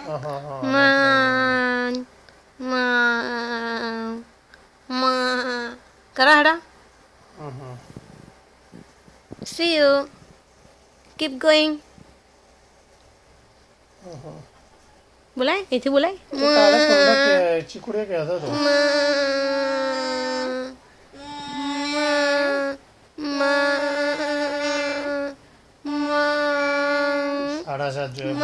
Man. Man. Man. Kara hada. See you. Keep going. બોલાય એથી બોલાય કાલે કંડક ચીકુડે કહેતો હતો સાડા સાત જોઈએ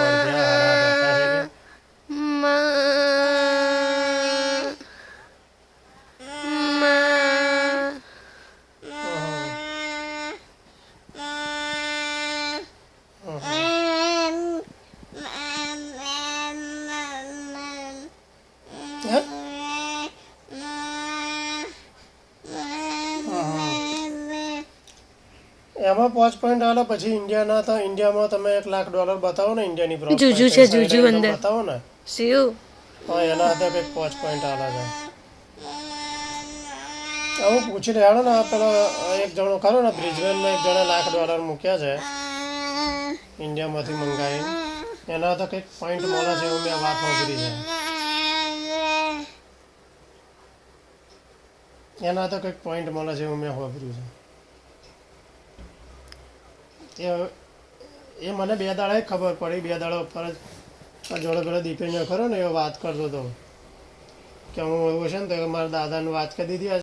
એમાં 5 પોઈન્ટ આલે પછી ઇન્ડિયાના તો ઇન્ડિયામાં તમે $1 લાખ બતાવો ને ઇન્ડિયાની પ્રોફિટ જુજુ છે જુજુ અંદર બતાવો ને શિવ હા એના હાથે કંઈક 5 પોઈન્ટ આલે છે હું પૂછી રહ્યો ને પેલો એક જણો ખરો ને બ્રિજબેનમાં એક જણે $1 લાખ મૂક્યા છે ઇન્ડિયામાંથી મંગાવી એના હાથે કંઈક પોઈન્ટ મળે છે એવું મેં વાત સાંભળી છે એના હાથે કંઈક પોઈન્ટ મળે છે એવું મેં સાંભળ્યું છે એ મને 2 દાડા ખબર પડી 2 દાડા ઉપર જ જોડે પેલો દીપેન્દ્ર ખરો ને એ વાત કરતો હતો કે હું એવું છે ને તો મારા દાદાને વાત કરી દીધી